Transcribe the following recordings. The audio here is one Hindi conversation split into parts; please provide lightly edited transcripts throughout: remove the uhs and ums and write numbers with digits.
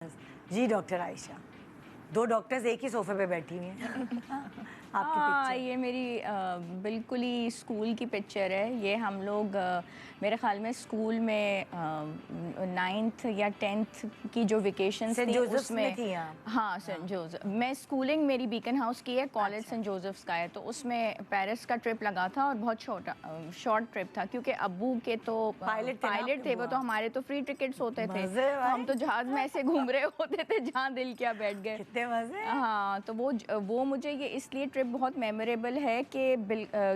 जी डॉक्टर आयशा, दो डॉक्टर्स एक ही सोफे पे बैठी हुई हैं। आपकी पिक्चर ये मेरी बिल्कुल ही स्कूल की पिक्चर है। ये हम लोग मेरे ख्याल में स्कूल में 9th या 10th की जो वेकेशंस सेंट थी जोसेफ्स में उसमें। थी आप? हाँ, सेंट जोसेफ। मैं स्कूलिंग मेरी बीकन हाउस की है, कॉलेज अच्छा। सेंट जोसेफ्स का है, तो उसमें पेरिस का ट्रिप लगा था और बहुत शॉर्ट ट्रिप था क्योंकि अब्बू के तो पायलट थे ना पायलट आपके थे, वो बुआ? तो हमारे तो फ्री टिकट्स होते थे, मजे तो हम भाई। तो जहाज़ में ऐसे घूम रहे होते थे जहाँ दिल किया बैठ गए। कितने मजे। हाँ, तो वो मुझे ये इसलिए ट्रिप बहुत मेमोरेबल है कि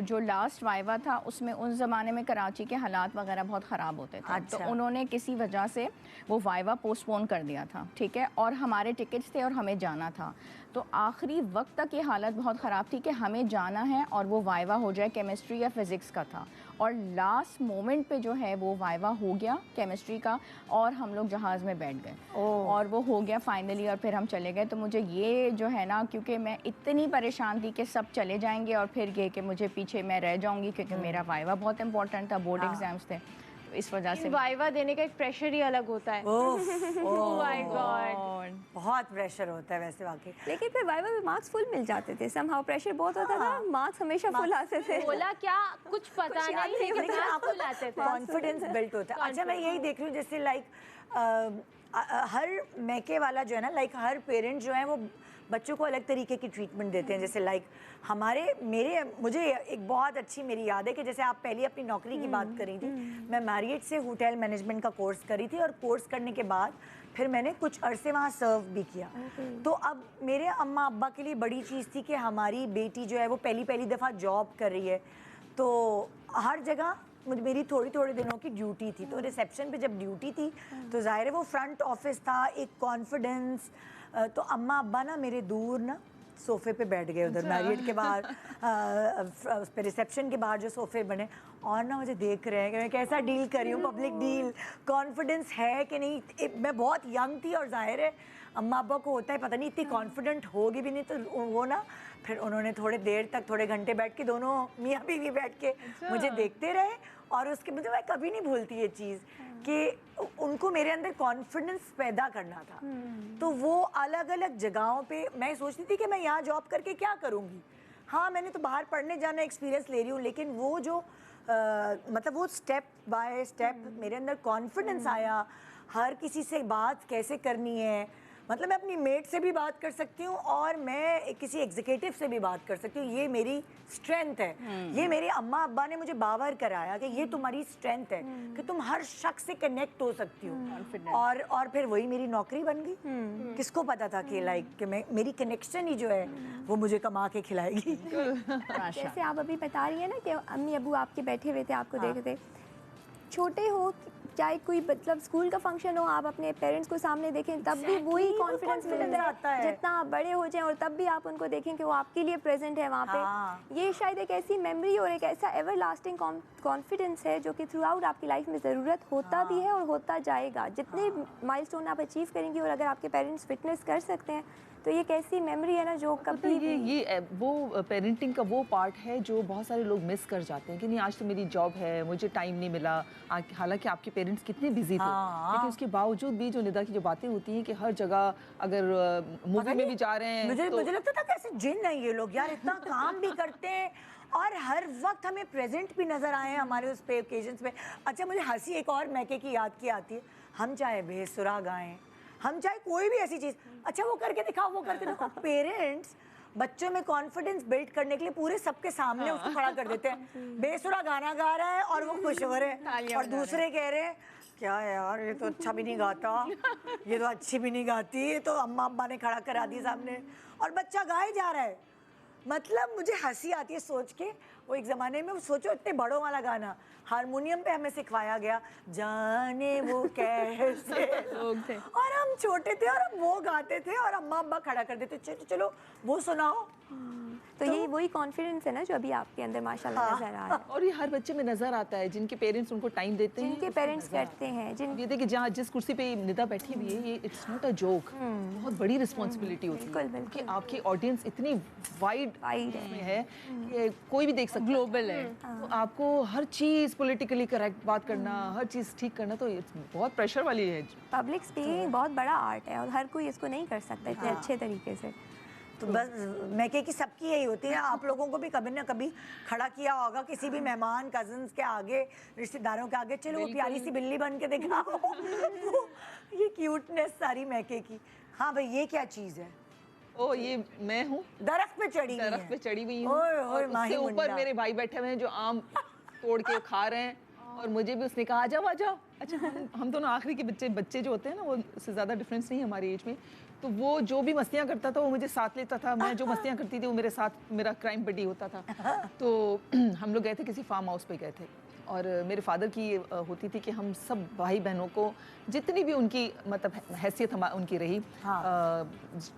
जो लास्ट वाइवा था उसमें उस ज़माने में कराची के हालात वगैरह बहुत ख़राब होते थे। तो अच्छा। उन्होंने किसी वजह से वो वाइवा पोस्टपोन कर दिया था, ठीक है, और हमारे टिकट्स थे और हमें जाना था। तो आखिरी वक्त तक ये हालत बहुत ख़राब थी कि हमें जाना है और वो वाइवा हो जाए, केमिस्ट्री या फिज़िक्स का था, और लास्ट मोमेंट पे जो है वो वाइवा हो गया केमिस्ट्री का और हम लोग जहाज़ में बैठ गए और वो हो गया फाइनली और फिर हम चले गए। तो मुझे ये जो है ना, क्योंकि मैं इतनी परेशान थी कि सब चले जाएंगे और फिर ये कि मुझे पीछे मैं रह जाऊंगी क्योंकि मेरा वाइवा बहुत इंपॉर्टेंट था, बोर्ड एग्जाम्स थे, तो इस वजह से वाइवा देने का एक प्रेशर ही अलग होता है। ओह माय गॉड, बहुत प्रेशर होता है वैसे वाकई। लेकिन फिर वाइवा में मार्क्स फुल मिल जाते थे, समहाउ प्रेशर बहुत होता था, मार्क्स हमेशा फुल आते थे। बोला क्या कुछ पता याद नहीं, नहीं, लेकिन आपको फुल आते थे। कॉन्फिडेंस बिल्ट होता है। अच्छा, मैं यही देख रही हूँ जैसे हर मैके वाला जो है ना, हर पेरेंट जो है वो बच्चों को अलग तरीके की ट्रीटमेंट देते हैं। जैसे मुझे एक बहुत अच्छी मेरी याद है कि जैसे आप पहले अपनी नौकरी की बात कर रही थी, मैं मैरियट से होटल मैनेजमेंट का कोर्स करी थी और कोर्स करने के बाद फिर मैंने कुछ अरसे वहाँ सर्व भी किया। तो अब मेरे अम्मा अब्बा के लिए बड़ी चीज़ थी कि हमारी बेटी जो है वो पहली दफ़ा जॉब कर रही है, तो हर जगह मेरी थोड़ी थोड़े दिनों की ड्यूटी थी। तो रिसेप्शन पे जब ड्यूटी थी तो ज़ाहिर है वो फ्रंट ऑफिस था, एक कॉन्फिडेंस। तो अम्मा अब्बा ना मेरे दूर ना सोफे पे बैठ गए उधर मैरियट के बाहर, उस पे रिसेप्शन के बाहर जो सोफे बने, और ना मुझे देख रहे हैं कि मैं कैसा डील कर रही हूँ, पब्लिक डील, कॉन्फिडेंस है कि नहीं। मैं बहुत यंग थी और जाहिर है अम्मा अब्बा को होता है पता नहीं इतनी कॉन्फिडेंट होगी भी नहीं, तो वो ना फिर उन्होंने थोड़े देर तक, थोड़े घंटे बैठ के, दोनों मियाँ बीवी बैठ के मुझे देखते रहे। और उसके मुझे मैं कभी नहीं भूलती ये चीज़ कि उनको मेरे अंदर कॉन्फिडेंस पैदा करना था। तो वो अलग अलग जगहों पे मैं सोचती थी कि मैं यहाँ जॉब करके क्या करूँगी। हाँ, मैंने तो बाहर पढ़ने जाना एक्सपीरियंस ले रही हूँ, लेकिन वो जो मतलब वो स्टेप बाय स्टेप मेरे अंदर कॉन्फिडेंस आया, हर किसी से बात कैसे करनी है, मतलब मैं अपनी मेट से भी बात कर सकती हूँ और मैं किसी एग्जीक्यूटिव से भी बात कर सकती हूँ, ये मेरी स्ट्रेंथ है। ये मेरे अम्मा अब्बा ने मुझे बावर कराया कि ये तुम्हारी स्ट्रेंथ है कि तुम हर शख्स से कनेक्ट हो सकती हो। और फिर वही मेरी नौकरी बन गई। किसको पता था कि कि मेरी कनेक्शन ही जो है वो मुझे कमा के खिलाएगी। जैसे आप अभी बता रही है ना कि अम्मी अबू आपके बैठे हुए थे, आपको देख रहे थे, छोटे हो चाहे कोई मतलब स्कूल का फंक्शन हो, आप अपने पेरेंट्स को सामने देखें तब भी वही कॉन्फिडेंस मिलता है। जितना आप बड़े हो जाएं और तब भी आप उनको देखें कि वो आपके लिए प्रेजेंट है वहाँ पे, ये शायद एक ऐसी मेमोरी और एक ऐसा एवर लास्टिंग कॉन्फिडेंस है जो कि थ्रू आउट आपकी लाइफ में ज़रूरत होता भी है और होता जाएगा। जितने माइलस्टोन आप अचीव करेंगी और अगर आपके पेरेंट्स फिटनेस कर सकते हैं तो ये कैसी मेमोरी है ना जो कभी ये वो पेरेंटिंग का वो पार्ट है जो बहुत सारे लोग मिस कर जाते हैं कि नहीं आज तो मेरी जॉब है, मुझे टाइम नहीं मिला। हालांकि आपके पेरेंट्स कितने बिजी थे, लेकिन उसके बावजूद भी जो निदा की जो बातें होती हैं कि हर जगह अगर मूवी में भी जा रहे हैं मुझे लगता था कैसे जिन है ये लोग यार, इतना काम भी करते हैं और हर वक्त हमें प्रेजेंट भी नजर आए हैं हमारे उस पे ओकेजन्स पे। अच्छा, मुझे हंसी एक और मैके की याद की आती है। हम चाहे बेसुरा गाएं, हम चाहे कोई भी ऐसी चीज़, अच्छा वो करके दिखाओ, वो करके दिखाओ, पेरेंट्स बच्चों में कॉन्फिडेंस बिल्ड करने के लिए पूरे सबके सामने उसको खड़ा कर देते हैं। बेसुरा गाना गा रहा है और वो खुश हो रहे हैं और दूसरे कह रहे हैं क्या यार ये तो अच्छा भी नहीं गाता, ये तो अच्छी भी नहीं गाती, ये तो अम्मा अब्बा ने खड़ा करा दी सामने और बच्चा गाए जा रहा है। मतलब मुझे हंसी आती है सोच के, वो एक ज़माने में सोचो इतने बड़ों वाला गाना हारमोनियम पे हमें सिखवाया गया, जाने वो कैसे लोग थे, और हम छोटे थे और हम वो गाते थे और अम्मा अब्बा खड़ा कर देते चलो वो सुनाओ। तो यही वही कॉन्फिडेंस है ना जो अभी आपके अंदर माशाल्लाह नजर आ रहा है, और ये हर बच्चे में नजर आता है जिनके पेरेंट्स उनको टाइम देते हैं, जिनके पेरेंट्स करते हैं, जिन ये देखिए जहाँ जिस कुर्सी पे निदा बैठी हुई है, ये इट्स नॉट अ जोक, बहुत बड़ी रिस्पॉन्सिबिलिटी होती है बिल्कुल, कि आपकी ऑडियंस इतनी वाइड वाइड है। में है कि कोई भी देख सकता है, ग्लोबल है। तो आपको हर चीज़ पॉलिटिकली करेक्ट बात करना, हर चीज़ ठीक करना, तो बहुत प्रेशर वाली है। पब्लिक स्पीकिंग बहुत बड़ा आर्ट है और हर कोई इसको नहीं कर सकता इतने अच्छे तरीके से। तो बस मैं कह कि सबकी यही होती है। आप लोगों को भी कभी ना कभी खड़ा किया होगा किसी भी मेहमान कजन्स के आगे, रिश्तेदारों के आगे, चलो वो प्यारी सी बिल्ली बन के दिखाओ ये क्यूटनेस सारी मैके की। हाँ भाई, ये क्या चीज़ है? ओ ये मैं हूँ, दरख्त पे चढ़ी हुई दरख्त है। पे चढ़ी हुई हूँ, ओए, ओए, और माही उससे ऊपर मुंडा। मेरे भाई बैठे हुए हैं जो आम तोड़ के खा रहे हैं, और मुझे भी उसने कहा आ जाओ आ जाओ। अच्छा हम दोनों आखिरी के बच्चे जो होते हैं ना, वो उससे ज़्यादा डिफरेंस नहीं है हमारी एज में, तो वो जो भी मस्तियाँ करता था वो मुझे साथ लेता था, मैं जो मस्तियाँ करती थी वो मेरे साथ मेरा क्राइम बडी होता था। तो हम लोग गए थे, किसी फार्म हाउस पे गए थे, और मेरे फादर की होती थी कि हम सब भाई बहनों को जितनी भी उनकी मतलब हैसियत उनकी रही,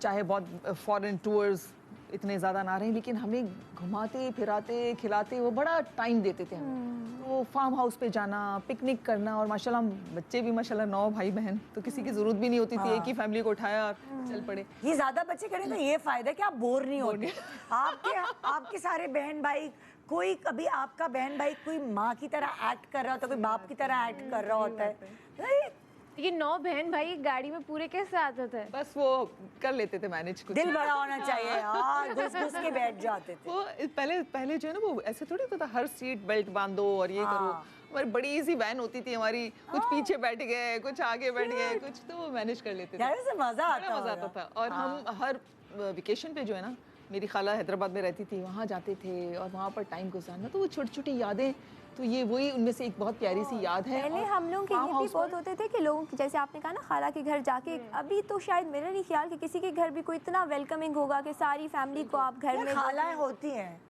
चाहे बहुत फॉरेन टूर्स इतने ज़्यादा ना रहे, लेकिन हमें घुमाते फिराते खिलाते वो बड़ा टाइम देते थे हमें। तो फार्म हाउस पे जाना, पिकनिक करना, और माशाल्लाह बच्चे भी माशाल्लाह 9 भाई बहन, तो किसी की ज़रूरत भी नहीं होती थी, एक ही फैमिली को उठाया और चल पड़े। ये ज्यादा बच्चे करें तो ये फायदा है कि आप बोर नहीं होते। आपके सारे बहन भाई, कोई कभी आपका बहन भाई कोई माँ की तरह एक्ट कर रहा होता है, कोई बाप की तरह एक्ट कर रहा होता है। ये 9 बहन भाई गाड़ी में पूरे कैसे आते थे? बस वो कर लेते थे मैनेज कुछ। दिल बड़ा होना चाहिए यार, घुस घुस के बैठ जाते थे। वो पहले जो है ना, वो ऐसे थोड़ी होता था हर सीट बेल्ट बांधो और ये करो। हमारी बड़ी सी वैन होती थी हमारी, कुछ पीछे बैठ गए, कुछ आगे बैठ गए, कुछ तो वो मैनेज कर लेते थे। यार इससे मजा मजा आता था। और हम हर वेकेशन पे जो है ना, मेरी खाला हैदराबाद में रहती थी, वहाँ जाते थे और वहाँ पर टाइम गुजारना, तो वो छोटी छोटी यादें, तो ये वही उनमें से एक बहुत प्यारी सी याद है। पहले हम लोग के ये भी बहुत होते थे कि लोगों की, जैसे आपने कहा ना खाला के घर जाके, अभी तो शायद मेरा नहीं ख्याल कि किसी के घर भी कोई इतना वेलकमिंग होगा कि सारी फैमिली को आप घर में खालाएं होती हैं।